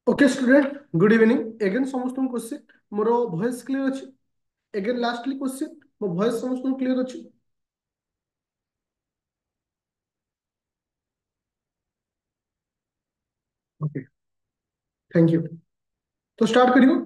Okay student, good evening again. समस्त question मोर voice clear अच्छी? Again lastly question, मो voice समस्त क्लियर अच्छी? Okay, thank you. तो स्टार्ट करियो।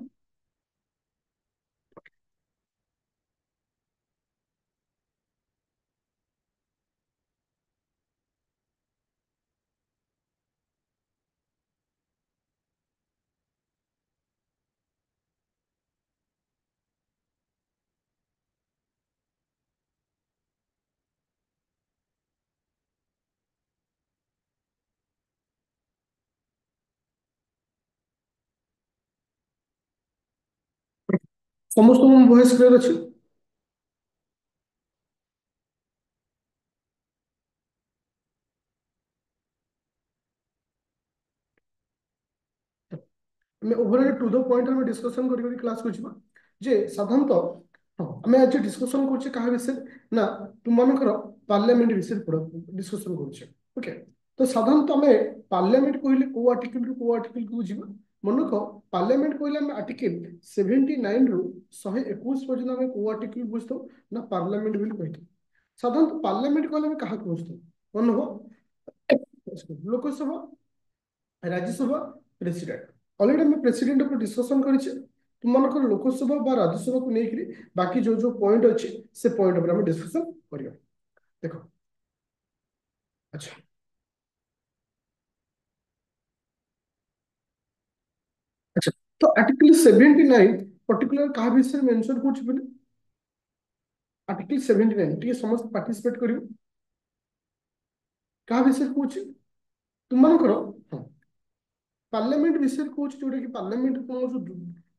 समस्त वॉइस क्लियर अच्छी? ଆମେ ଓଭରାଲି ଟୁ ଦ ପଏଣ୍ଟ ଆମେ ଡିସ୍କସନ କରି କ୍ଲାସକୁ ଯିବା। ଯେ ସାଧାରଣତଃ ହଁ, ଆମେ ଆଜି ଡିସ୍କସନ କରୁଛେ କାହା ବିଷୟରେ? ନା, ତୁମମାନଙ୍କର ପାର୍ଲାମେଣ୍ଟ ବିଷୟରେ ଡିସ୍କସନ କରୁଛେ। ଓକେ, ତ ସାଧାରଣତଃ ଆମେ ପାର୍ଲାମେଣ୍ଟ କହିଲେ କୋଉ ଆର୍ଟିକଲରୁ କୋଉ ଆର୍ଟିକଲକୁ ବୁଝିବା? ମନେକ ପାର୍ଲାମେଣ୍ଟ କହିଲେ ଆମେ ଆର୍ଟିକଲ 79 ରୁ 121 ପର୍ଯ୍ୟନ୍ତ ଆମେ କୋଉ ଆର୍ଟିକଲ ବୁଝିଥାଉ? ନା ପାର୍ଲାମେଣ୍ଟ ବୋଲି କହିଥାଉ। ସାଧାରଣତଃ ପାର୍ଲାମେଣ୍ଟ କହିଲେ ଆମେ କାହାକୁ ବୁଝିଥାଉ? ମନେ ହବ ଲୋକସଭା, राज्यसभा, प्रेसिडेंट। ऑलरेडी मैं प्रेसिडेंट ऊपर डिस्कशन करेंगे। तुमको लोकसभा बा राज्यसभा को लेकर बाकी जो जो पॉइंट अच्छे से पॉइंट ऊपर हम डिस्कशन करिया। देखो, अच्छा, अच्छा। तो आर्टिकल 79 पर्टिकुलर कहा विषय मेंशन कुछ बोले? आर्टिकल 79 टी समस्त पार्टिसिपेट करियो। कहा विषय कुछ तुमको? हाँ, पार्लियामेंट विषय कौन जोटा कि पार्लियामेंट कौन जो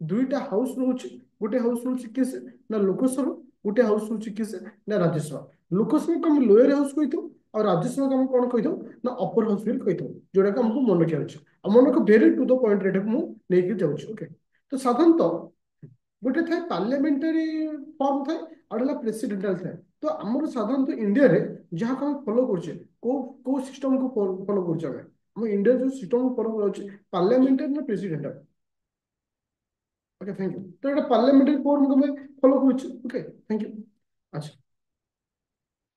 दुईटा हाउस रोचे। गोटे हाउस रोचे किस? ना लोकसभा। गोटे हाउस रोचे किस? ना राज्यसभा। लोकसभा को हम लोअर हाउस कही और राज्यसभा को हम कौन कही ना अपर हाउस भी कही जोटा कि हमको मन रखा अच्छे। मन को very to the point rate मुझे जाऊँगी। ओके, तो साधारणतः गोटे थाए पार्लियामेंटारी फॉर्म थाए और प्रेसिडेंटाल थाए। तो आमर साधारणतः इंडिया रे जहाँ को हम फॉलो करछे को सिस्टम को फॉलो करछे हम इंडिया जो सिस्टम को फॉलो करछे पार्लियामेंटारी ना प्रेसिडेंटाल? Okay, thank you. तो ये पार्लियामेंटारी फॉर्म को मैं फॉलो करछे। Okay, thank you. अच्छा,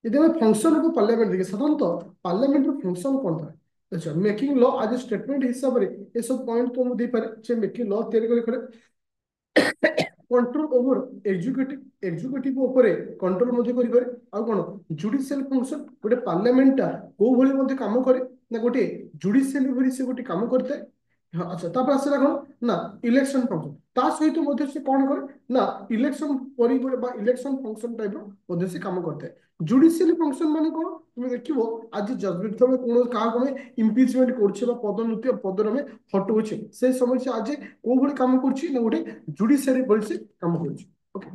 यदि हम फंक्शन ऑफ पार्लियामेंट देखिए, साधारणतः पार्लियामेंट रो फंक्शन कौन था? अच्छा, मेकिंग लॉ आज स्टेटमेंट हिसाब रे ये सब पॉइंट तो हम दे पारे जे मेकिंग लॉ तैयारी करे कंट्रोल ओवर एग्जीक्यूटिव ऊपर कंट्रोल मध्य करिपारे। आ कोन जुडिशियल फंक्शन गोटे पार्लियामेंट टा को भली मध्य काम करे ना गोटे जुडिशियल भली से गोटे काम करते। हाँ, अच्छा, तापर आसला कोन ना इलेक्शन फंक्शन ता सहित मध्य से कोन करे ना इलेक्शन परिबळ बा इलेक्शन फंक्शन टाइप रो मध्य से काम करते। जुडिशियल फंक्शन माने कोन तुम देखिबो आज जजमेंट थमे कोन का को इम्पीचमेंट करछे बा पदोन्नति पदर में हटौछे से समय से आज को भली काम करछि ना गोटे जुडिशियरी भली से काम करछि। ओके,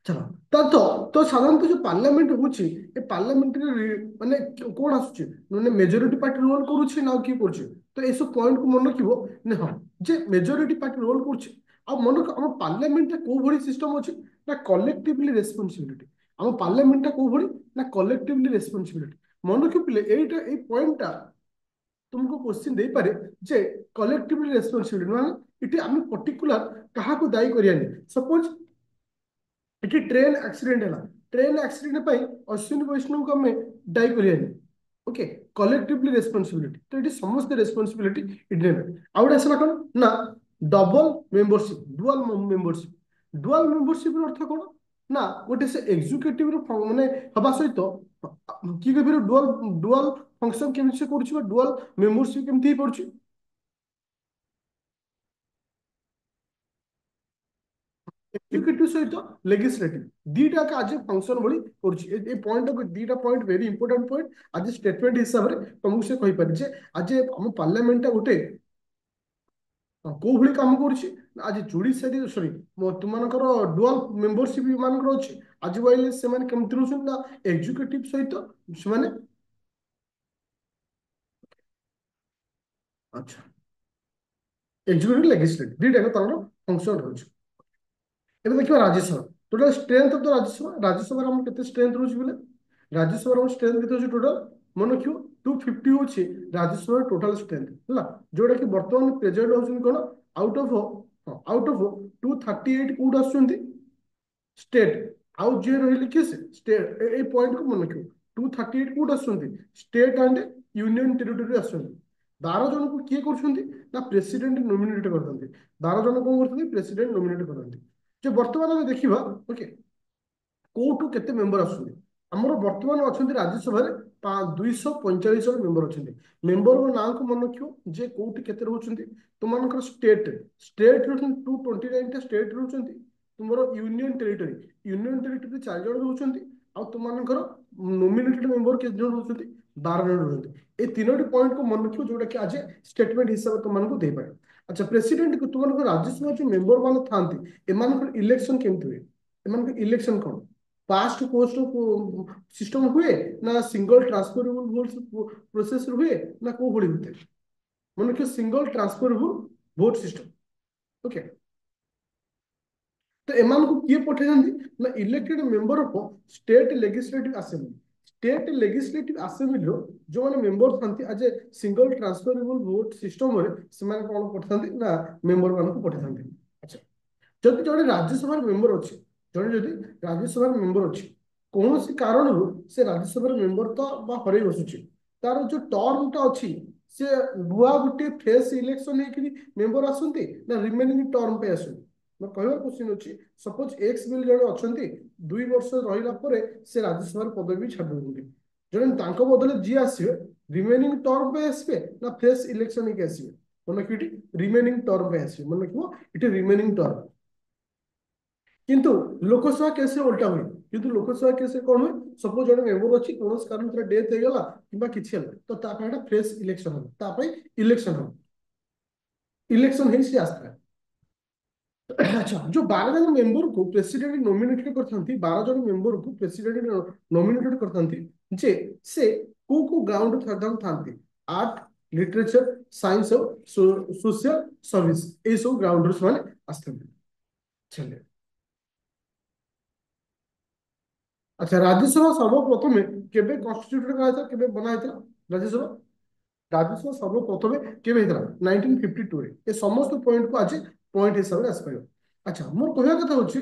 चलो। तो साधारणतः जो पार्लियामेंट होची ए पार्लियामेंट माने कोन आसुची माने मेजॉरिटी पार्टी रोल करूची ना की करची? तो ए सब पॉइंट को मन रखिबो ने। हां, जे मेजॉरिटी पार्टी रोल करची आ मन को हम पार्लियामेंट को भली सिस्टम अछि ना कलेक्टिवली रेस्पोंसिबिलिटी। हम पार्लियामेंट को भली ना कलेक्टिवली रेस्पोंसिबिलिटी। मन को पिले एटा ए पॉइंट टा तुमको क्वेश्चन दे पारे जे कलेक्टिवली रेस्पोंसिबिलिटी माने इटे हम पर्टिकुलर कहा को दायी करियानी। सपोज एटी ट्रेन एक्सीडेंट है, ट्रेन एक्सीडेंट पे अश्विनी वैष्णव को हमें दायी करियानी। ओके, कलेक्टिवली रेस्पोंसिबिलिटी तो ये समस्त रेस्पोंसिबिलिटी इटे आउट आसला कौन ना double membership dual membership. Dual membership अर्थ कौन ना गोटे से एग्जीक्यूटिव माने हवा सहित कि डुअल डुअल फंक्शन केमि से करूछि डुअल मेंबरशिप केमि पड़छि? एग्जीक्यूटिव सहित लेजिस्लेटिव दीटा का आज फंक्शन भली करूछि। ए पॉइंट को दीटा पॉइंट वेरी इंपोर्टेंट पॉइंट आज स्टेटमेंट हिसाब रे तुमको से कहि पारि जे आज हम पार्लियामेंट गोटे को भली काम करूछि। आज जुडिशियरी सॉरी तुमनकर डुअल मेंबरशिप मानकर अछि आज वाइले से माने केमति रहउछन ना एग्जीक्यूटिव सहित से माने। अच्छा, एग्जीक्यूटिव लेजिस्लेटिव दीटा का तार फंक्शन रहउछि। एबे देखिबा Rajya Sabha total strength of the Rajya Sabha. Rajya Sabha हम केते स्ट्रेंथ रहउछि बोले राज्यसभा हम स्ट्रेंथ केते अछि टोटल मन रखियो 250 होची राज्यसभा टोटल स्ट्रेंथ हला जोड़ा कि वर्तमान प्रेजेंट होउछन कोन आउट ऑफ 238 कोड आछुंती स्टेट आउ जे रहिले कि स्टेट ए पॉइंट को मन रखियो 238 कोड आछुंती स्टेट एंड यूनियन टेरिटरी आछुंती 12 जन को किए करछुंती ना प्रेसिडेंट नॉमिनेट करथंती 12 जन को करथंती प्रेसिडेंट नॉमिनेट करथंती जे वर्तमान में देखिबा ओके कोठू केते मेंबर आछुंती हमरो वर्तमान अछंती राज्यसभा रे 245 जन मेंबर अछंती मेंबर को नाम को मन रखियो जे कोठी केते रहउछंती तुमनकर स्टेट स्टेट रहउछंती 229 टा स्टेट रहउछंती तुमरो यूनियन टेरिटरी 4 जन रहउछंती आ तुमनकर नॉमिनेटेड मेंबर केते जन रहउछंती 12 जन रहउछंती ए तीनोटी पॉइंट को मन रखियो जोटा कि आज स्टेटमेंट हिसाब तुमन को दे पाए अच्छा प्रेसिडेंट को तुमनकर राज्यसभा जो मेंबर माने थांती एमानकर इलेक्शन केमति हुए एमानकर इलेक्शन कोन पास्ट पोस्ट सिस्टम हुए ना सिंगल ट्रांसफरेबल वोट प्रोसेस हुए ना को भଳି होते मन के single transferable vote system okay तो एमान को किए पठे जंदी ना elected member of state legislative assembly रो जो माने मेंबर थांती आज सिंगल ट्रांसफरेबल वोट सिस्टम रे से माने कोन पठथांती ना मेंबर मान को पठथांती अच्छा जदि जड़े राज्यसभा मेंबर अच्छे जड़े जदि राज्यसभा मेंबर अच्छे कौन सी कारण से राज्यसभा मेंबर तो हरई बसुची तार जो टर्म टा अच्छी से बुआ गोटे फेस इलेक्शन मेंबर आसती ना रिमेनिंग टर्म पे आसती मैं कहवा क्वेश्चन अच्छी सपोज एक्स बिल जड़े अच्छा 2 वर्ष रहा से राज्यसभा पदवी छाड़ जड़े बदले जी आसवे रिमेनिंग टर्म पे आसवे ना फेस इलेक्शन के आसवे मन कि रिमेनिंग टर्म पे आसवे मन कि रिमेनिंग टर्म किंतु लोकसभा केस उल्टा हुए किंतु लोकसभा केस कौन हुए सपोज जड़े मेंबर अच्छी कौन कारण डेथ हो गला कि तो फ्रेश इलेक्शन हम इलेक्शन हम इलेक्शन है सी आस्था अच्छा जो 12 जन मेंबर को प्रेसिडेंट नॉमिनेटेड करथंती 12 जन मेंबर को प्रेसिडेंट नॉमिनेटेड करथंती जे से को ग्राउंड थांती आर्ट लिटरेचर साइंस और सोशल सर्विस ए सब ग्राउंडर्स माने आस्थंती चले अच्छा राज्यसभा सर्वप्रथम केबे कॉन्स्टिट्यूटेड करा था केबे बना था राज्यसभा राज्यसभा सर्वप्रथम केबे हेतला 1952 रे ए समस्त पॉइंट को आज पॉइंट हिसाब से आसपार अच्छा मोर कहया कथा होची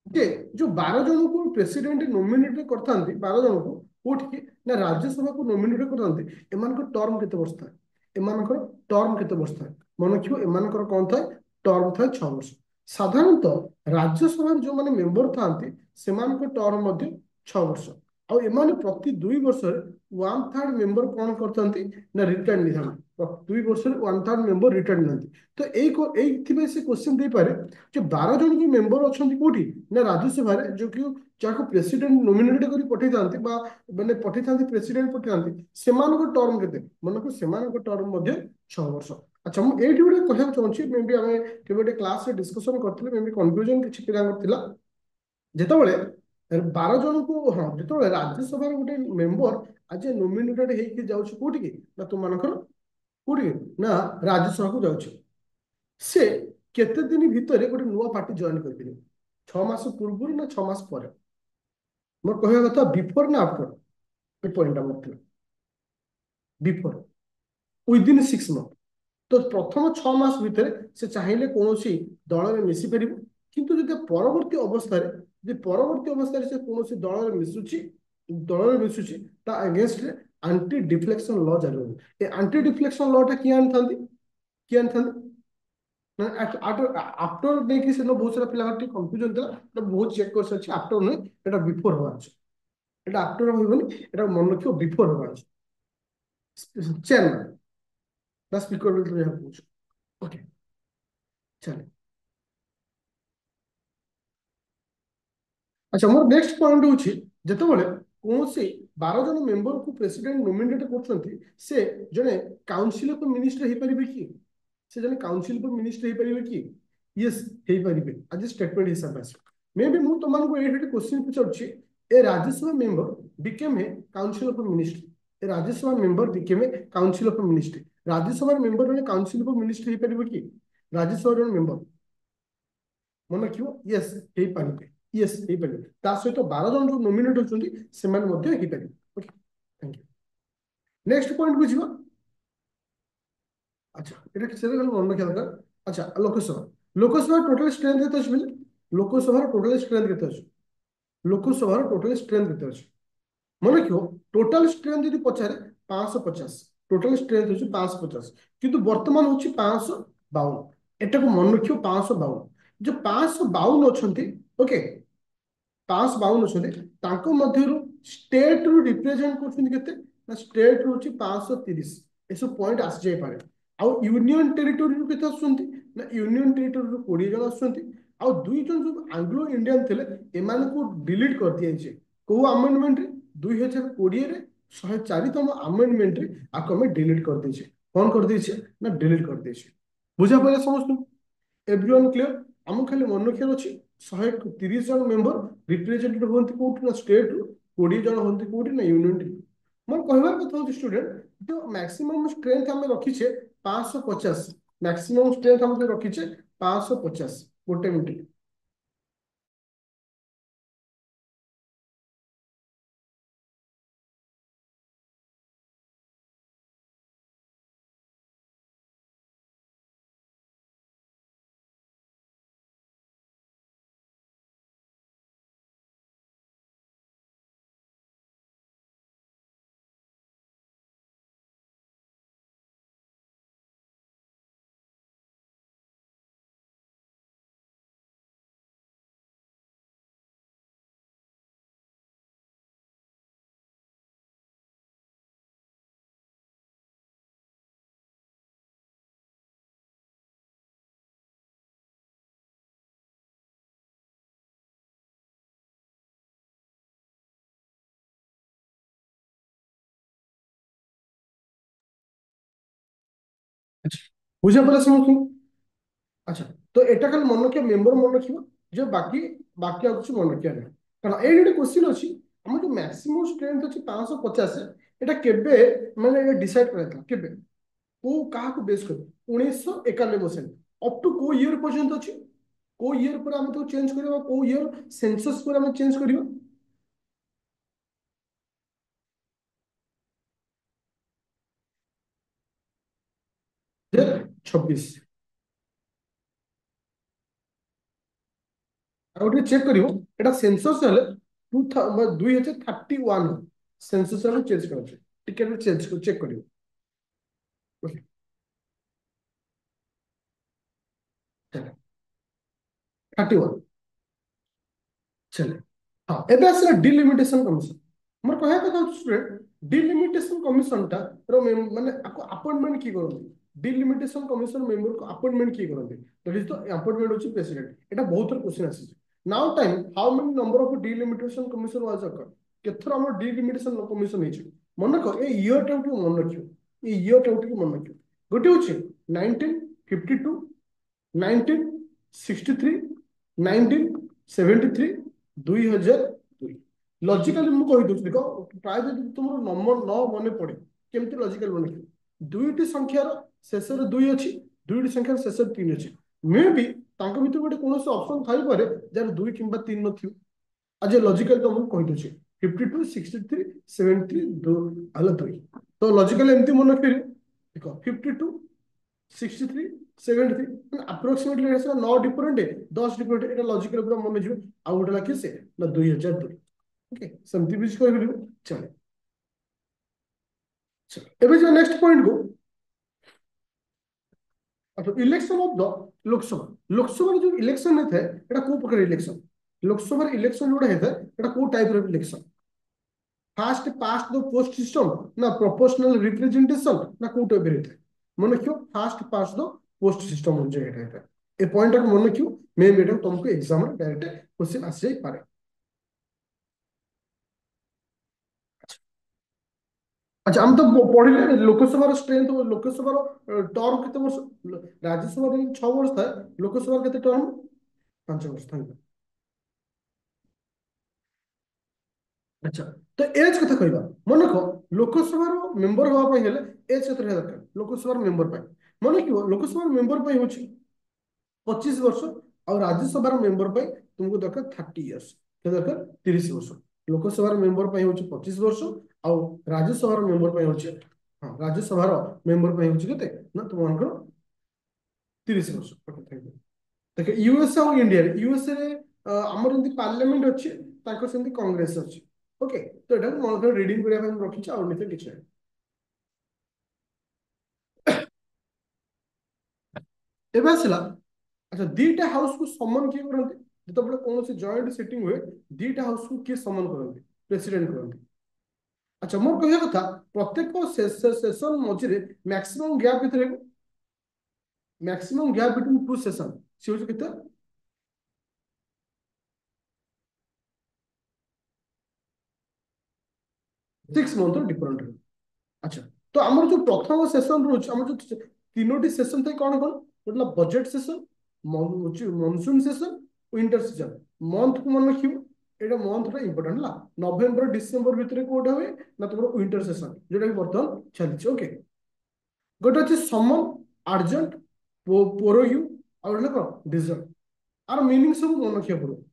जे जो 12 जन को प्रेसिडेंट नॉमिनेट करथांती 12 जन को कोठी ना राज्यसभा को नॉमिनेट करथांती एमान को टर्म केते वर्ष था एमान को टर्म केते वर्ष था मन रखियो एमान को कोन था टर्म था 6 वर्ष साधारणतः राज्यसभा जो माने मेंबर थांती सेमान को टर्म मध्ये 6 वर्ष आ एमाने प्रति 2 वर्ष 1/3 मेंबर कौन करथांती ना रिटायर्ड नि थांती 2 वर्ष 1/3 मेंबर रिटायर्ड नंती तो एई से क्वेश्चन दे पारे जो 12 जन की मेंबर अछंती कोठी ना राज्यसभा रे जो कि जाको प्रेसिडेंट नॉमिनेट करी पठै थांती बा माने पठै थांती प्रेसिडेंट पठै थांती सेमान को टर्म केते मन को सेमान को टर्म मध्ये 6 वर्ष अच्छा मु एठी गोटे कहया चाहूची मे बी हमें केबे गोटे क्लास रे डिस्कशन करथिले मे बी कंफ्यूजन किछि पिला करथिला जेतबेले 12 जन को हाँ जो राज्यसभा गोटे मेंबर आज नॉमिनेटेड होगी जाऊँ कौटी की ना तुम मानकर कौटी ना राज्यसभा को जाऊँ से केते दिन भितर गोटे नुआ पार्टी जॉइन कर 6 मास पूर्व ना 6 मास पर मोर कहया कथा बिफोर ना आफ्टर ये point more before within 6 month तो प्रथम 6 मास भितर से चाहिए कौन दल में मिसी पार किंतु जो परवर्ती अवस्था परवर्ती अवस्था से कौन दल मिसुची अगेंस्ट आंटी डिफ्लेक्शन लॉ जारी आंटी डिफ्लेक्शन लॉ टा किए आफ्टर नहीं से बहुत सारा पिला कंफ्यूजन था बहुत चेक कर सारी आफ्टर नुहे এটা बिफोर হওয়া আছে এটা आफ्टर হইবনি এটা মনে রাখিও बिफोर হওয়া আছে চেয়ারম্যান বা স্পিকার বলতে যাহা কହୁଛୁ ओके चले अच्छा मोर नेक्स्ट पॉइंट होची जेतेबेले कोनोसी 12 जन मेंबर को प्रेसिडेंट नॉमिनेट करछंती से जने काउंसिल ऑफ मिनिस्टर हे परिबे की से जने काउंसिल ऑफ मिनिस्टर हे परिबे की यस हे परिबे आज स्टेटमेंट हिसाब से मे बी मु तमान को एठी क्वेश्चन पूछछि a Rajya Sabha member became a council of minister a Rajya Sabha member became a council of minister Rajya Sabha member जने काउंसिल ऑफ मिनिस्टर हे परिबे की राज्यसभा जन मेंबर मन क्यों यस हे परिबे यस हे पारे ता सहित 12 जन जो नॉमिनेट होचंती सेमान मध्ये हे पारे okay thank you next point बुझिबा अच्छा এটা কি সেটা গেল মনে খেয়াল কর আচ্ছা লোকসভা লোকসভা টোটাল স্ট্রেংথ কেতে আছে বলে লোকসভার টোটাল স্ট্রেংথ কেতে আছে লোকসভার টোটাল স্ট্রেংথ কেতে আছে মনে রাখো টোটাল স্ট্রেংথ যদি পচারে 550 টোটাল স্ট্রেংথ হচ্ছে 550 কিন্তু বর্তমান হচ্ছে 552 এটাকে মনে রাখো 552 যে 552 অছন্তি ওকে 552 ଅଛନ୍ତି ତାଙ୍କ ମଧ୍ୟରୁ ଷ୍ଟେଟ ରୁ ରିପ୍ରେଜେଣ୍ଟ କରୁଛନ୍ତି କେତେ ନା ଷ୍ଟେଟ ରୁ ହଉଛି 530 ଏସବୁ ପଏଣ୍ଟ ଆସିଯାଇପାରେ ଆଉ ୟୁନିୟନ ଟେରିଟୋରିରୁ କେତେ ଆସୁଛନ୍ତି ନା ୟୁନିୟନ ଟେରିଟୋରିରୁ 20 ଜଣ ଆସୁଛନ୍ତି ଆଉ 2 ଜଣ ଯୋଉ ଆଙ୍ଗ୍ଲୋ ଇଣ୍ଡିଆନ ଥିଲେ ଏମାନଙ୍କୁ ଡିଲିଟ କରିଦିଆଯାଇଛି କୋଉ ଆମେଣ୍ଡମେଣ୍ଟରେ 2020 ରେ 104ତମ ଆମେଣ୍ଡମେଣ୍ଟରେ ଆକୁ ଆମେ ଡିଲିଟ କରିଦେଇଛେ କଣ କରିଦେଇଛେ ନା ଡିଲିଟ କରିଦେଇଛେ ବୁଝା ପଡ଼ିଲା ସମସ୍ତଙ୍କୁ एवरीवन क्लियर आम खाली मन रखियार अच्छी 130 जन मेंबर रिप्रेजेंटेटिव होती कौटी ना स्टेट रु 20 जन होती कौटी ना यूनियन टी मोर कहबार कथा होची स्टूडेंट जो मैक्सिमम स्ट्रेंथ हम रखीछे 550 मैक्सिमम स्ट्रेंथ हम रखीछे 550 गोटे मिनट बुझा पड़ा समझ अच्छा तो एटा खाली मन रखिया मेंबर मन रखियो जो बाकी बाकी आ कुछ मन रखिया नहीं कारण एई गोटे क्वेश्चन अछि हम जो मैक्सिमम स्ट्रेंथ अछि 550 एटा केबे माने ये डिसाइड करता केबे को कहा को बेस कर 1991 मसिया अप टू को ईयर पर्यंत अछि को ईयर पर हम तो चेंज करबा को ईयर सेंसस पर हम चेंज करबा 2026 ଆଉ ଗୋଟେ ଚେକ୍ କରିବ ଏଟା ସେନ୍ସସ୍ ହେଲେ 2031 ସେନ୍ସସ୍ ଆମେ ଚେଞ୍ଜ କରୁଛୁ ଟିକେ ଚେଞ୍ଜ ଚେକ୍ କରିବ ଓକେ 31 चले हाँ एबे आसला डिलिमिटेशन कमिशन मोर कहया କଥା स्टूडेंट डिलिमिटेशन कमिशन टा माने आपको अपॉइंटमेंट की करନ୍ତି डिलिमिटेशन कमिशन मेंबर को अपॉइंटमेंट की करନ୍ତି दैट इज द अपॉइंटमेंट होची प्रेसिडेंट एटा बहुत थर क्वेश्चन आसी now time how many number of delimitation commission was अकर केथर हमर डिलिमिटेशन कमिशन हेची मन रख ए ईयर टा मन रखियो ए ईयर टा मन रखियो गोटे होची 1952 1963 1973 2002 लॉजिकली मु कहि दोछ देखो प्राय जदि तुमरो नंबर न मने पड़े केमति लॉजिकल मने दुईटी संख्यार शेषर 2 अछि दुईटी संख्यार शेषर 3 अछि मे बी तांको भितर गोटे कोनोसी ऑप्शन थाई पारे जार 2 किंबा 3 न थियो आज लॉजिकल तो मु कहि दोछ 52 63 73 2 आला 2 तो लॉजिकल एमति मने फिर देखो 52 63 73 अप्रोक्सीमेटली ऐसा 9 डिफरेंट है 10 डिफरेंट এটা লজিক্যাল পুরো মনে ଯିବ ଆଉ ଗୋଟେ ଲାଖି ସେ ନା 2002 ओके ସେମିତି ବି କରିପାରିବ ଚଲେ ଚलो ଏବେ जो नेक्स्ट पॉइंट को अच्छा election of the Lok Sabha Lok Sabha जो इलेक्शन है एटा को प्रकार इलेक्शन लोकसभा इलेक्शन जोड़ा है एटा को type of election fast past the post system ना प्रोपोर्शनल रिप्रेजेंटेशन ना को टाइप रहता है मन रखियो fast past the post system हो जाए एटा ए पॉइंट को मन रखियो मे बेटा तुमको एग्जाम में डायरेक्ट क्वेश्चन आ जाए पारे अच्छा हम तो पढ़िले लोकसभा स्ट्रेंथ लोकसभा टर्म केते वर्ष राज्यसभा 6 वर्ष था लोकसभा केते टर्म 5 वर्ष था अच्छा तो एज कथा कहबा मन रख लोकसभा मेंबर हवा पई हेले एज कते रहे दरकार लोकसभा मेंबर पई मन रखियो लोकसभा मेंबर पई होची 25 वर्ष और राज्यसभा मेंबर पई तुमको दरकार 30 इयर्स के दरकार 30 वर्ष लोकसभा मेंबर पे होची 25 वर्ष आउ राज्यसभा मेंबर पे होची हाँ राज्यसभा मेंबर पे होची केते ना तुमको 30 वर्ष ओके थैंक यू देख यूएसए और इंडिया यूएसए रे हमर जंती पार्लियामेंट अछि ताको सेंती कांग्रेस अछि ओके तो एटा मन रीडिंग करिया ପାଇଁ रखिछ आ निते किछ एबे आसिला अच्छा दीटा हाउस को समन किए करते जिते कौन जॉइंट सिटिंग हुए दीटा हाउस को किए समन करते प्रेसिडेंट करते अच्छा मोर कहया कथा प्रत्येक सेशन मझिरे मैक्सिमम गैप भितर maximum gap between two session सी होचे केते 6 मंथ डिफरेंट अच्छा तो आमर जो प्रथम सेशन रोज आमर जो तीनोटी सेशन थे कौन कौन मतलब budget session monsoon session winter season month को मन रखियो एटा मंथ टा इंपोर्टेंट ला नवेम्बर डिसेंबर भितर कोटा हुए ना तुम विंटर सेशन जोटा कि बर्तमान चलछि ओके गोटे अछि समन अर्जेंट पोरोयू और गोटे कौन डिजर्व आर मीनिंग सब मन रखिया पड़ो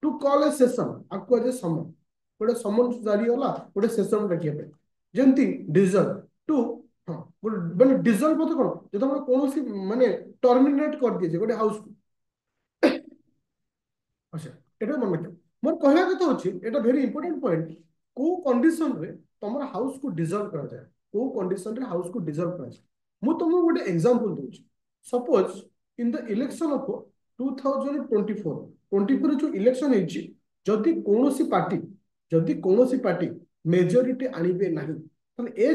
टू कॉल ए सेशन आपको आज समन गोटे समन जारी होला गोटे सेशन रखिया पे जेंती डिजर्व टू हाँ माने डिजर्व मतलब कौन जो तुम कौन सी माने टर्मिनेट कर दिए गोटे हाउस को अच्छा এটা মনে রাখো মোর কহিবা কথা হচ্ছে এটা ভেরি ইম্পর্টেন্ট পয়েন্ট কো কন্ডিশন রে তোমার হাউস কো ডিজলভ করা যায় কো কন্ডিশন রে হাউস কো ডিজলভ করা যায় মু তোমাকে গোটে এক্সাম্পল দউছি suppose in the election of 2024 24 जो इलेक्शन ହେଇଛି ଯଦି କୌଣସି ପାର୍ଟି मेजोरिटी आनिबे नाही ताले ए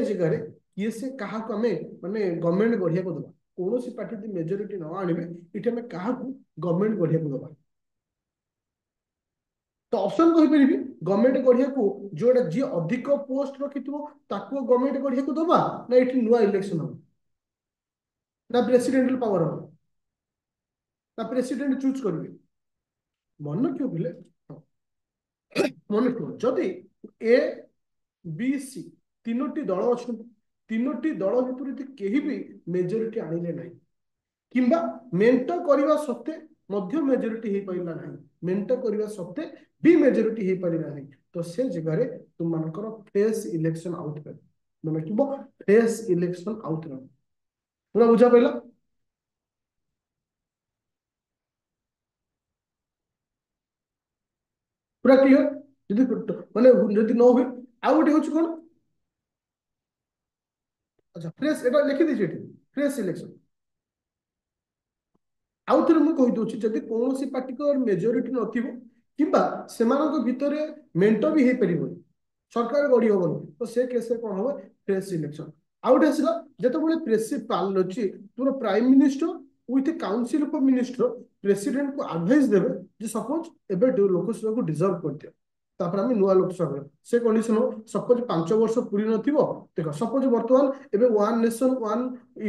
जगह रे किए से काहा को हमें माने गवर्नमेंट गढ़िया को दबा कौन पार्टी यदि मेजोरिटी न आनिबे इटे हमें काहा को गवर्नमेंट गढ़िया को दबा तो ऑप्शन कहि परिबी गवर्नमेंट गढ़िया को जोडा जी अधिक पोस्ट रखिथबो ताको गवर्नमेंट गढ़िया को दबा ना इठी नुवा इलेक्शन हो ना प्रेसिडेंटल पावर हो ना प्रेसिडेंट चूज करबे मन क्यों बिले मन क्यों जदि ए बी सी तीनोटी दल अच्छा तीनोटी दल भितर केही भी मेजोरिटी आनिले नहीं किंबा मेंट करने सत्ते मध्य मेजोरिटी हो पारा ना मेंट करने सत्ते भी मेजोरिटी हो पारा ना तो से जगह तुम मानकर फ्रेश इलेक्शन आउट कर मैंने कि फ्रेश इलेक्शन आउट पूरा बुझा पाइला पूरा क्लियर जदि माने जदि न हुए आउ गोटे हूँ कौन अच्छा फ्रेश एटा लिखि दीजिए फ्रेश इलेक्शन आउ थे मुझे कहीदे जदि कौन पार्टी को मेजोरिटी नथिबो किंबा सेमानक भितरे मेंट भी हो पार सरकार गढ़ी हेनी तो से केस कौन हम फ्रेश इलेक्शन आउटे आसला जिते प्रिंसिपाल अच्छी तुम prime minister with council of minister president को एडवाइस देवे जे सपोज एबे लोकसभा को डिजर्व कर दिया तापर आम नुआ लोकसभा से कंडीशन हो सपोज 5 वर्ष पूरी नथिबो देख सपोज बर्तमान एबे वन नेशन वन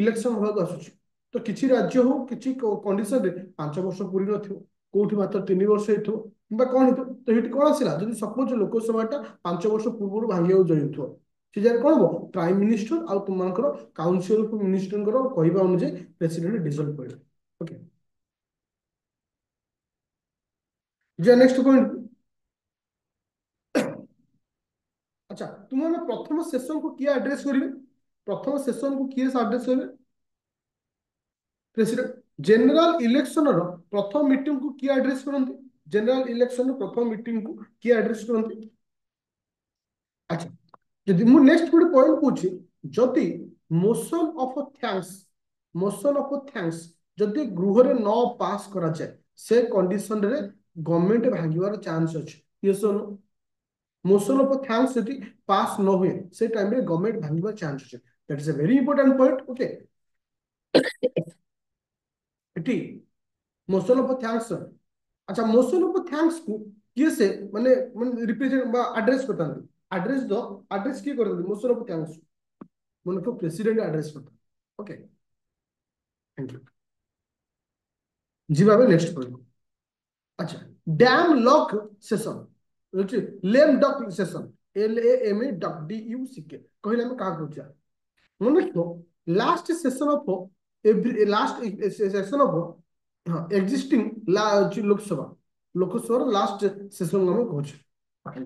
इलेक्शन होगा आसुची तो किसी राज्य हो किसी कंडीशन रे 5 वर्ष पूरी नथिबो कोठी मात्र 3 वर्ष हेतु किंबा कौन हेतु तो ये कौन आसला जब सपोज लोकसभा 5 वर्ष पूर्व भांगे जाइथो से जगह कौन हम प्राइम मिनिस्टर आउ तुम काउंसिल ऑफ मिनिस्टर कहवा अनुसार प्रेसिडेंट डिजल्व कर ओके जे नेक्स्ट पॉइंट अच्छा तुम प्रथम सेशन को किए एड्रेस करेंगे प्रथम सेशन को किए एड्रेस करेंगे प्रेसिडेंट जनरल इलेक्शन रो प्रथम मीटिंग को किए एड्रेस करते जनरल इलेक्शन प्रथम मीटिंग को किए एड्रेस करते अच्छा जदि मु नेक्स्ट गोटे पॉइंट पूछी जदि motion of thanks motion of thanks जदि गृह रे न पास करा जाए से कंडीशन रे गवर्नमेंट भांगिवार चांस अछि यस और नो मोशन ऑफ थैंक्स यदि पास न हुए से टाइम रे गवर्नमेंट भांगिवार चांस अछि that is a very important point okay eighty motion of thanks अच्छा मोशन ऑफ थैंक्स को किए से माने माने रिप्रेजेंट बा एड्रेस करता एड्रेस दो एड्रेस किए करते मोशन ऑफ थैंक्स मन को प्रेसिडेंट एड्रेस करता ओके थैंक यू जी भाई नेक्स्ट पॉइंट अच्छा lame duck session lame duck session LAMA duck DUCK कहले हम का कहूचा मन रखो last session of every last session of हाँ existing Lok Sabha Lok Sabha last session हम कहे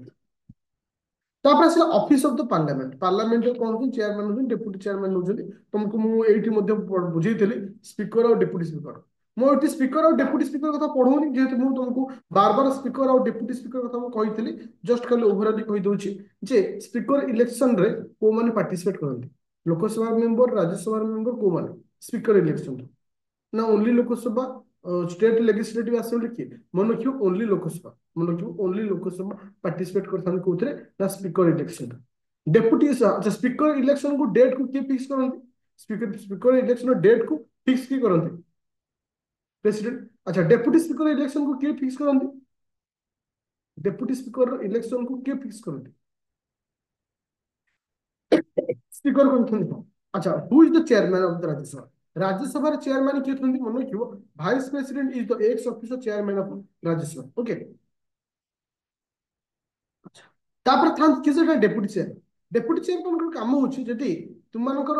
तापर आसला office of the parliament parliament कौन होती चेयरमैन होती डेप्यूटी चेयरमैन होती तुमको मुझे बुझेली स्पीकर और डेप्यूटी स्पीकर मुझे स्पीकर और डेप्यूटी स्पीकर कथा पढ़ौनी जेहेतु मुझे तुमको बार बार स्पीकर और डेप्यूटी स्पीकर कथा मुझे कही जस्ट खाली ओभराली कहीदे जे स्पीकर इलेक्शन रे को माने पार्टिसिपेट करते लोकसभा मेंबर राज्यसभा मेंबर को माने स्पीकर इलेक्शन ना only Lok Sabha state legislative assembly किए मन रखियो ओनली लोकसभा मन रखियो ओनली लोकसभा पार्टिसिपेट करथान कोथरे ना स्पीकर इलेक्शन डेप्यूटी अच्छा स्पीकर इलेक्शन को डेट को किए फिक्स करंती स्पीकर स्पीकर इलेक्शन डेट को फिक्स की करंती प्रेसिडेंट अच्छा डेप्यूटी स्पीकर इलेक्शन को किए फिक्स करंती डेप्यूटी स्पीकर इलेक्शन को किए फिक्स करंती स्पीकर को अच्छा who is the chairman of the Rajya Sabha Rajya Sabha chairman किए थंती मन रखियो vice president is the x officer chairman of Rajya Sabha okay तापर थांत कि सेटा डेप्यूटी चेयर मान काम होची जदी तुम मानकर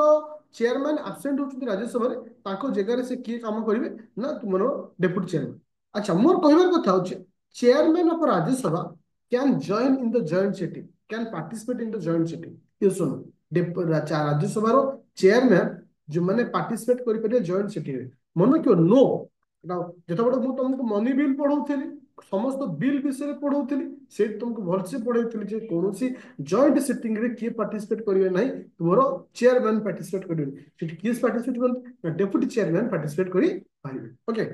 चेयरमैन एब्सेंट होचुंती राज्यसभा रे ताको जगह रे से किए काम करिवे ना तुमरो डेप्यूटी चेयरमैन अच्छा मोर कहबार कथा होची chairman of Rajya Sabha can join in the joint sitting can participate in the joint sitting ये सुनो राज्यसभा रो चेयरमैन जो माने पार्टिसिपेट करि परिए जॉइंट सिटिंग रे मन क्यों नो जेटा बड़ मु तुमको मनी बिल पढौथली समस्त बिल विषय पढ़ौली से तुमको भलसे पढ़ाई जे कौन जॉइंट सिटिंग रे किए पार्टिसिपेट करेंगे ना तुम चेयरमैन पार्टिसिपेट करेंगे किए पार्टिसिपेट करते डेप्यूटी चेयरमैन पार्टिसिपेट करें okay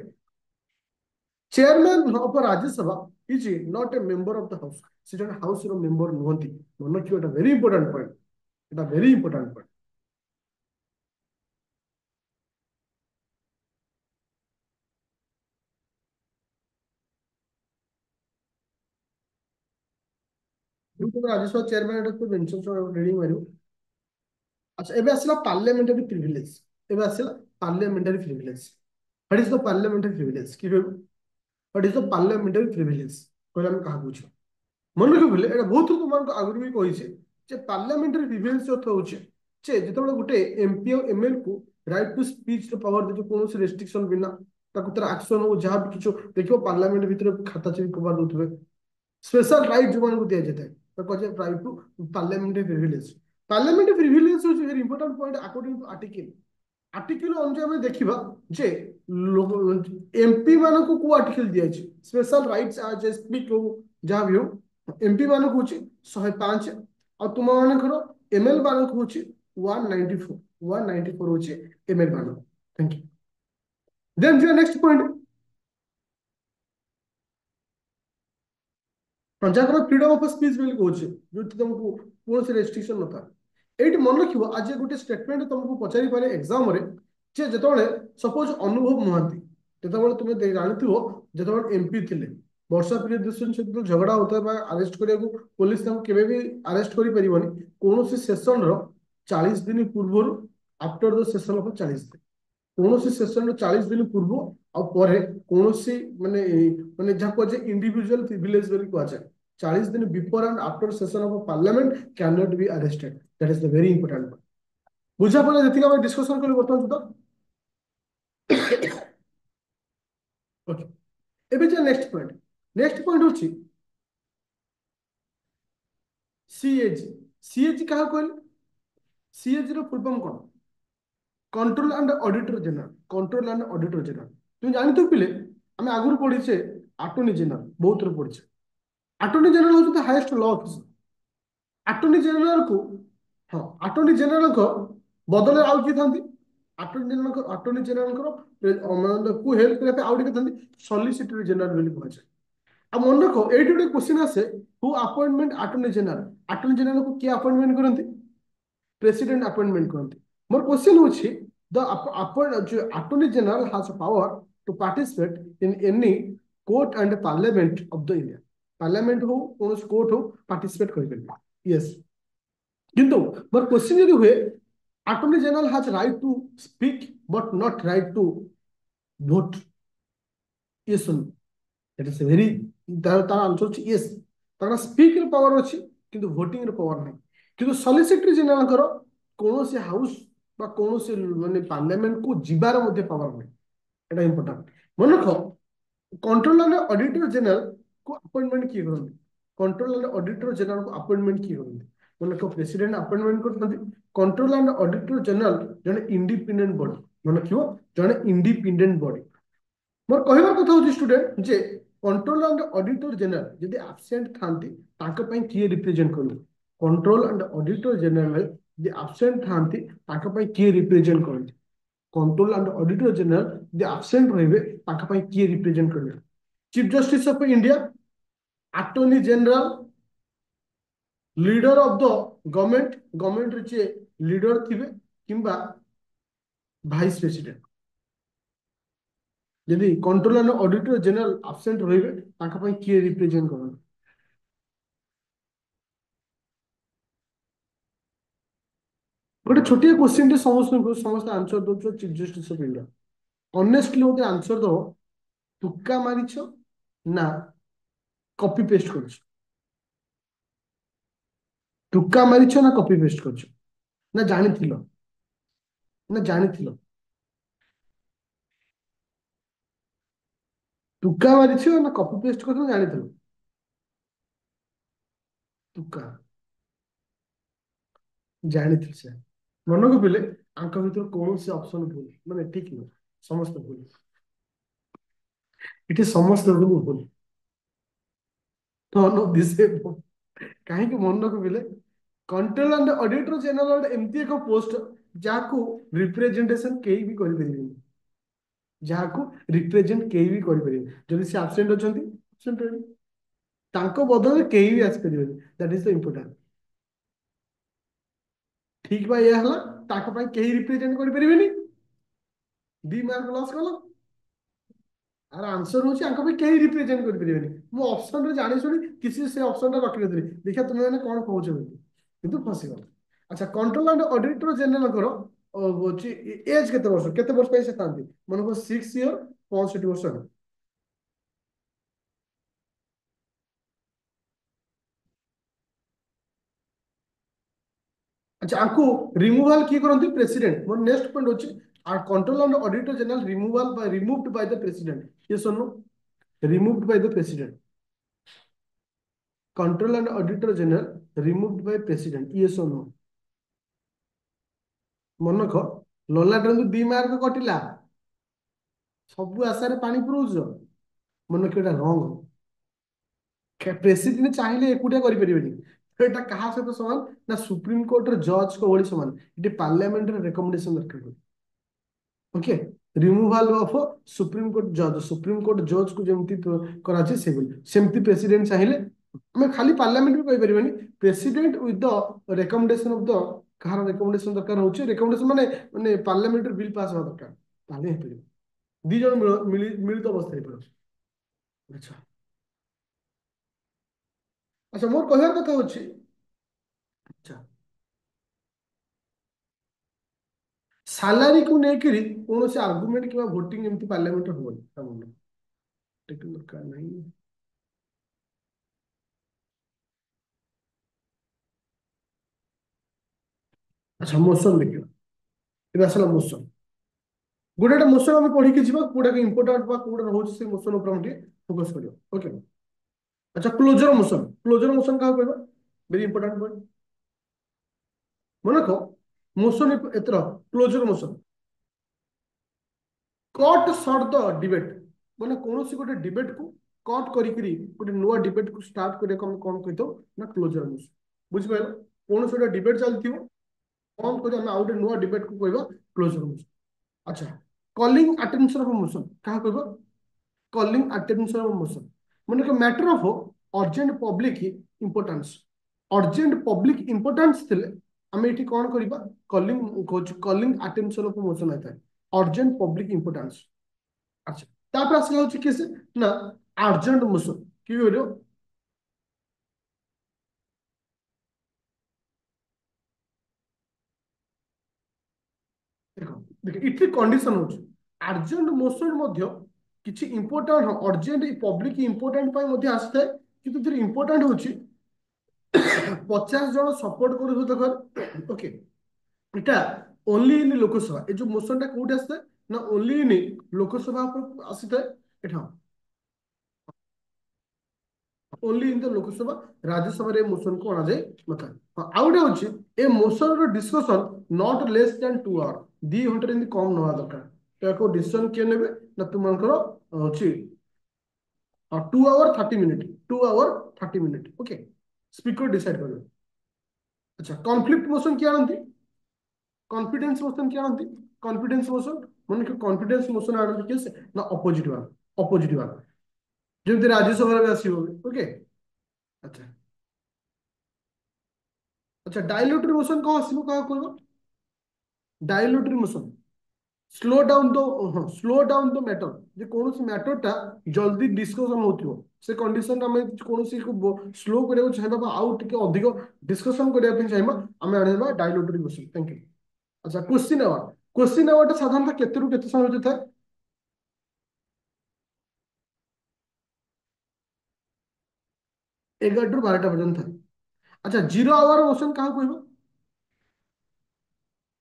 chairman of Rajya Sabha is not a member of the house से जन हाउस रो मेंबर नुहंती मन कि एटा वेरी इंपोर्टेंट पॉइंट एटा वेरी इंपोर्टेंट पॉइंट तुम राज्यसभा चेयरमैन एटा तो मेंशन रीडिंग मारियो अच्छा एबे आसला पार्लियामेंटरी प्रिविलेज एबे आसला parliamentary privilege what is the parliamentary privilege कि what is the parliamentary privilege कहले हम कहा पूछ मन रखिबले एटा बहुत तुमको आगुरी भी कहि छे जे पार्लियामेंटरी प्रिविलेज अर्थ होचे जे जेतेबेले गुटे एमपी और एमएल को राइट टू स्पीच रो पावर दे कोनो से रेस्ट्रिक्शन बिना ताकु तर एक्शन हो जहां भी किछो देखियो पार्लियामेंट भीतर खाता चेक करबा दोथबे स्पेशल राइट जो मान को दिया जाता है तो कहे right to parliamentary privilege parliamentary privilege is very important point according to article article अनुसार हमें देखिबा जे एमपी मान को आर्टिकल दिया छै स्पेशल राइट्स आज स्पीक हो जहां भी हो एमपी मान को होची 105 और तुम मानकर एमएल मान को होची 194 194 होची एमएल मान थैंक यू देन जो नेक्स्ट पॉइंट जहाँ फ्रीडम ऑफ स्पीच बोली कहूँ जो तुमको कौन से रेस्ट्रिक्शन नता ये मन रख आज गोटे स्टेटमेंट तुमको पचारि पारे एग्जाम रे जे जेतबेले सपोज अनुभव महांती जेतबेले तुम जानथिबो जेतबेले एमपी थिले वर्षा प्रियदर्शन सहित झगड़ा होता है अरेस्ट करिया को पुलिस केबे भी अरेस्ट करि परिबनी कौन से सेशन रो 40 दिन पूर्व आफ्टर द सेशन ऑफ 40 दिन कौन से सेशन रो 40 दिन पूर्व और परे कौन से माने माने जहाँ को इंडिविजुअल प्रिविलेज बोली कहा जाए 40 दिन before and after session of parliament can not be arrested that is the very important point बुझा पड़े जतिक हम डिस्कशन करी बर्तमान सुधा ओके एबे जे नेक्स्ट पॉइंट होची सीएजी सीएजी कहा कहले सीएजी रो फुल फॉर्म कोन control and auditor general control and auditor general तुम जानते पिले आम आगुरी पढ़ीचे अटॉर्नी जनरल बहुत रो पढ़ीचे अटॉर्नी जनरल होते highest law officer attorney general को हाँ अटॉर्नी जनरल को बदले आउ किए था अटॉर्नी जनरल को हेल्प करने आउ किए था सॉलिसिटर जनरल बोली कहुए आ मन रख ये गोटे क्वेश्चन आसे हु अपॉइंटमेंट अटॉर्नी जनरल को किए अपॉइंटमेंट करते प्रेसिडेंट अपॉइंटमेंट करते मोर क्वेश्चन होची the attorney general has power to participate in any court and parliament of the India parliament हो कौन कोर्ट हो पार्टिसिपेट कर यस किंतु मोर क्वेश्चन यदि हुए attorney general has right to speak but not right to vote ये सुन that is very तार आंसर यस तार स्पीक र पावर अछि किंतु वोटिंग र पावर नहीं किंतु सॉलिसिटर जनरल करो कौन से हाउस बा कौन से माने पार्लियामेंट को जिबार मध्य पावर नहीं एटा इंपोर्टेंट मन रख कंट्रोलर एंड ऑडिटर जनरल को अपॉइंटमेंट किए करते कंट्रोलर एंड ऑडिटर जनरल को अपॉइंटमेंट किए करते मन रख प्रेसिडेंट अपॉइंटमेंट करते कंट्रोलर एंड ऑडिटर जनरल जने इंडिपेंडेंट बॉडी मन रखियो जने इंडिपेंडेंट बॉडी मोर कहबार कथा होची student J controller and auditor general जदि एब्सेंट थांती तांका पई किए रिप्रेजेंट करबो कंट्रोल एंड ऑडिटर जनरल जदि एब्सेंट थांती तांका पई किए रिप्रेजेंट करबो कंट्रोल एंड ऑडिटर जनरल जदि एब्सेंट रहिबे तांका पई किए रिप्रेजेंट करबो chief justice of India attorney general leader of the government रे जे लीडर थिबे किंबा वाइस प्रेसिडेंट यदि controller and auditor general absent रहिबे तांका पई किए रिप्रेजेंट करबो गोटे छोटिया क्वेश्चन टे समस्त आंसर दो chief justice of India honestly मते आंसर दो तुक्का मारिछ ना कॉपी पेस्ट करछ तुक्का मारिछ ना कॉपी पेस्ट करछ ना जानिथिलो ना जानिथिलो तुक्का मारिछ ना कॉपी पेस्ट करछ जानिथिलो तुक्का जानिथिल से मन को पिले आंक भीतर कौन से ऑप्शन भूल माने ठीक न समस्त भूल इटे समस्त भूल नन ऑफ दिस कहीं मन को पिले कंट्रोल एंड ऑडिटर जनरल एमती एक पोस्ट जाकू रिप्रेजेंटेशन केही भी करि परिबेनी जाकू रिप्रेजेंट केही भी करि परिबेनी जदि से एब्सेंट अछंती एब्सेंट रहबे तांको बदले केही भी आस परिबेनी दैट इज द इंपोर्टेंट ठीक बा ये हला ताको पई केही रिप्रेजेंट करि परिबेनी दी मार्क लॉस कलो आर आंसर होची आंको पई केही रिप्रेजेंट करि परिबेनी मो ऑप्शन रे जानि सुनी किसी से ऑप्शन रे रखि नथि देखा तुमे माने कोन कहउछ किंतु फसी गल अच्छा कंट्रोल एंड ऑडिटर जनरल करो होची एज केते वर्ष पई से थांती मन को 6 ईयर 65 वर्ष अच्छा आपको रिमूवल की करंती प्रेसिडेंट मोर नेक्स्ट पॉइंट होची आर control and auditor general removal by removed by the president ये सुनो removed by the president control and auditor general removed by president ये सुनो मन रख ललाट दी मार्क कटिला सब आशारे पानी पुरौछ मन रख एटा रॉन्ग प्रेसिडेंट चाहिए एकुटिया करि परिबेनी तो एटा कहा सहित समान ना सुप्रीम कोर्ट रे जज को भली समान इटे पार्लियामेंट रे रिकमेंडेशन दरकार okay removal of supreme court जज को जेमती कराची से सेमती प्रेसिडेंट चाहिए मैं खाली पार्लियामेंट भी कहि परिबेनी president with the recommendation of the कहार रिकमेंडेशन दरकार होची रिकमेंडेशन माने माने पार्लियामेंट बिल पास होबा दरकार ताले हे परिबे दी जण मिलित अवस्था हे परिबे अच्छा अच्छा मोर कहर कथा होची अच्छा सालारी को लेकर कौन से आर्गुमेंट कि भोटिंग एमती पार्लियामेंट होबनी दरकार नहीं अच्छा मोशन देखिए ଏବେ ଆସିଲା ମୋସନ ଗୋଟେ ଗୋଟେ ମୋସନ ଆମେ ପଢିକି ଯିବା କୋଉଟା ଇମ୍पोର୍ଟାଣ୍ଟ ବା କୋଉଟା ରହୁଛି ସେ ମୋସନ ଉପରେ ଆମେ ଟିକେ ଫୋକସ କରିବା ଓକେ ଆଚ୍ଛା କ୍ଲୋଜର ମୋସନ କାହାକୁ କହିବା ଭେରି ଇମ୍पोର୍ଟାଣ୍ଟ ପଏଣ୍ଟ ମନେ ରଖ ମୋସନ ଏତର closure motion cut short the debate माने कौन गोटे डिबेट को कट करी गोटे नुआ डिबेट को स्टार्ट करने को कौन कही ना क्लोजर मोशन बुझिपार कौन गोटे डिबेट चलती कौन कह आउ गोटे नुआ डिबेट को कहवा क्लोजर मोशन अच्छा कॉलिंग अटेंशन ऑफ मोशन क्या कहबो कॉलिंग अटेंशन ऑफ मोशन माने matter of urgent public importance urgent public importance थिले आमे एठी कोन करिबा कॉलिंग अटेंशन ऑफ मोशन आता है अर्जेंट पब्लिक इंपोर्टेंस अच्छा तापर आसला होची किसे ना अर्जेंट मोशन कि करियो देखो देखो इथि कंडीशन होची अर्जेंट मोशन मध्य किछि इंपोर्टेंट अर्जेंट पब्लिक इंपोर्टेंट पाई मध्य आस्ते किंतु जे इंपोर्टेंट होची 50 जन सपोर्ट करू तो कर ओके এটা ओनली इन लोकसभा ए जो मोशन टा कोउट आस्ते ନା ଓନ୍ଲି ଇନ୍ ଲୋକସଭା ଆସି ଥାଏ ଏଠା only in the Lok Sabha Rajya Sabha रे मोशन को अणाଯାଏ नଥାଏ ଆଉ ଗୋଟେ ଅଛି ଏ ମୋସନ ର discussion not less than 2 hour 2 ଘଣ୍ଟାରେ ଏମିତି କମ ନବା ଦରକାର ତ ୟାକୁ ଡିସିସନ କିଏ ନେବେ ନା ତୁମଙ୍କର ଅଛି 2 hour 30 minute 2 hour 30 minute okay speaker decide କରିବେ अच्छा कॉन्फ्लिक्ट मोशन किए आनती कॉन्फिडेंस मोशन किए आनती कॉन्फिडेंस मोशन मन के कॉन्फिडेंस मोशन आनती किए से ना अपोजिट वाला जेमती राज्यसभा में आसीबो ओके अच्छा अच्छा डायल्यूटरी मोशन कौन आसीबो कहा कहबो डायल्यूटरी मोशन स्लो डाउन द हाँ स्लो डाउन द मैटर जे कौन मैटर टा जल्दी डिस्कशन होतिबो से कंडीशन में कौन को स्लो करबो चाहबा आउ टिके अधिक डिस्कशन करबा पे चाहबा हमें आनेबा डायल्यूटरी मोशन थैंक यू अच्छा क्वेश्चन आवर टा साधारणतः केते रु केते समय होता है 11 रु 12टा पर्यंत था अच्छा 0 आवर मोशन कहा कहबो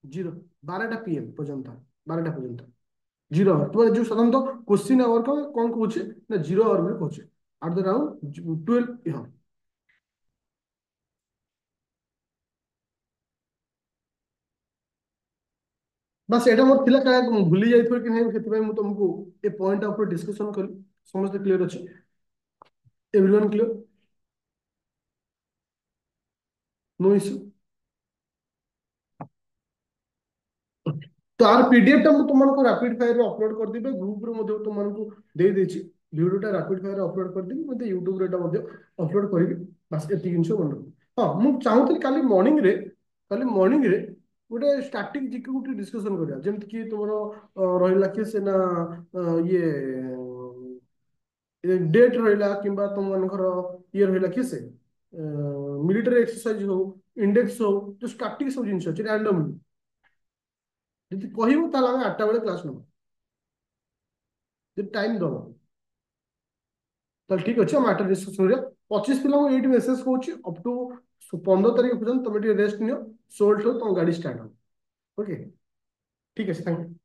0 12टा PM पर्यंत 12टा पर्यंत 0 आवर तुम्हारे जो साधारणतः क्वेश्चन आवर को कौन कहूचे ना 0 आवर में कहूचे एट द राउंड 12 हाँ बस एटा मोर थिला का भूली जाइथो कि नहीं सेति मैं तुमको ए पॉइंट ऑफ डिस्कशन करी समस्त क्लियर अछि एवरीवन क्लियर नो इश्यू तो आर पीडीएफ टा मु तुमको रैपिड फायर रे अपलोड कर दिबे ग्रुप रे मध्ये तुमको दे देछि वीडियो टा रैपिड फायर रे अपलोड कर दिबे मध्ये YouTube रे टा मध्ये अपलोड करिबि बस एति जिंस मन हां मु चाहूतली काली मॉर्निंग रे गोटे स्टैटिक जीके गोटे डिस्कशन करिया जेमति कि तुमरो रहिला कि से ना ये डेट रहिला किंबा तुम मनकर ये रहिला कि से मिलिटरी एक्सरसाइज हो इंडेक्स हो जो स्टैटिक सब जिंस अछि रैंडम ଯଦି କହିବୁ ତାହେଲେ ଆମେ 8ଟା ବେଳେ କ୍ଲାସ ନେବୁ ଯଦି ଟାଇମ ଦବ ତାହେଲେ ଠିକ ଅଛି ଆମେ 8ଟା ଡିସ୍କସନ କରିବା 25 ପିଲାଙ୍କୁ ଏଇଠି ମେସେଜ କରୁଛି ଅପ୍ ଟୁ 15 ତାରିଖ ପର୍ଯ୍ୟନ୍ତ ତମେ ଟିକେ ରେଷ୍ଟ ନିଅ 16 ଠୁ ତମ ଗାଡି ଷ୍ଟାର୍ଟ ହବ ଓକେ ଠିକ ଅଛି ଥ୍ୟାଙ୍କ ୟୁ